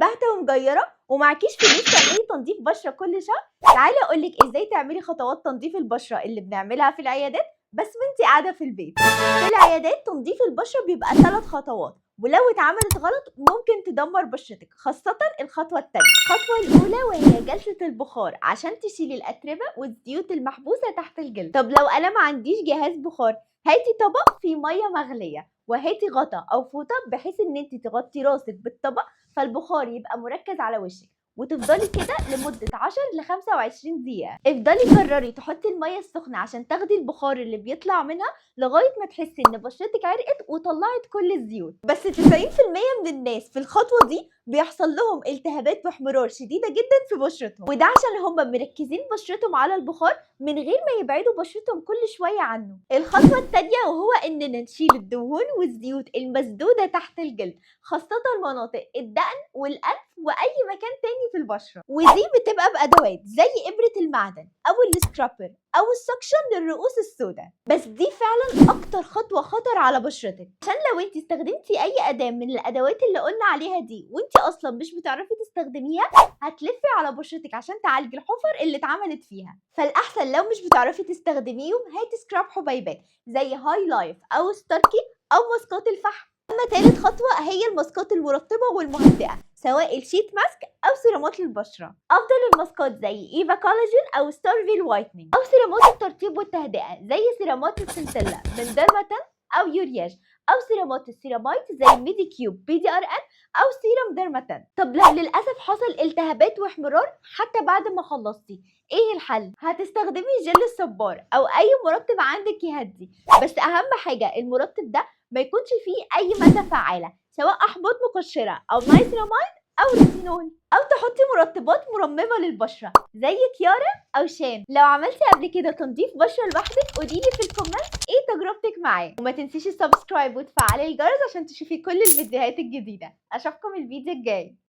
باهته ومجيره ومعكيش فلوس تعملي تنظيف بشره كل شهر، تعالي اقولك ازاي تعملي خطوات تنظيف البشره اللي بنعملها في العيادات بس وانتي قاعده في البيت. في العيادات تنظيف البشره بيبقى 3 خطوات، ولو اتعملت غلط ممكن تدمر بشرتك، خاصة الخطوة التانية. الخطوة الأولى وهي جلسة البخار عشان تشيلي الأتربة والزيوت المحبوسة تحت الجلد. طب لو أنا ما عنديش جهاز بخار، هاتي طبق فيه مية مغلية وهاتي غطا أو فوطة بحيث إن انت تغطي راسك بالطبق فالبخار يبقى مركز على وشك، وتفضلي كده لمدة 10 ل 25 دقيقة. افضلي كرري تحطي المية السخنة عشان تاخدي البخار اللي بيطلع منها لغاية ما تحسي ان بشرتك عرقت وطلعت كل الزيوت. بس 90% من الناس في الخطوة دي بيحصل لهم التهابات واحمرار شديدة جدا في بشرتهم، وده عشان هم مركزين بشرتهم على البخار من غير ما يبعدوا بشرتهم كل شوية عنه. الخطوة التانية وهو اننا نشيل الدهون والزيوت المسدودة تحت الجلد، خاصة مناطق الدقن والأنف وأي مكان تاني في البشرة، ودي بتبقى بأدوات زي إبرة المعدن أو السكرابر أو السكشن للرؤوس السوداء. بس دي فعلا أكتر خطوة خطر على بشرتك، عشان لو انت استخدمتي أي أداة من الأدوات اللي قلنا عليها دي وانت أصلا مش بتعرفي تستخدميها، هتلفي على بشرتك عشان تعالجي الحفر اللي اتعملت فيها. فالأحسن لو مش بتعرفي تستخدميهم هاتي سكراب حبيبات زي هاي لايف أو ستاركي أو ماسكات الفحم. أما تالت خطوة هي الماسكات المرطبة والمهدئة، سواء الشيت ماسك أو سيرامات للبشرة. أفضل الماسكات زي إيفا كولاجين أو ستارفيل وايتنينج، أو سيرامات الترطيب والتهدئة زي سيرامات السنتيلا من ديرماتن أو يورياج، أو سيرامات السيرامايت زي ميدي كيوب PDRN أو سيرم ديرماتن. طب لو للأسف حصل التهابات واحمرار حتى بعد ما خلصتي، ايه الحل؟ هتستخدمي جل الصبار أو أي مرطب عندك يهدي، بس أهم حاجة المرطب ده ما يكونش فيه اي ماده فعاله، سواء احباط مقشره او نايتراميد او ريتينول، او تحطي مرطبات مرممه للبشره زي كيارا او شان. لو عملتي قبل كده تنظيف بشره لوحدك قوليلي في الكومنت ايه تجربتك معاه، وما تنسيش السبسكرايب وتفعلي الجرس عشان تشوفي كل الفيديوهات الجديده. اشوفكم الفيديو الجاي.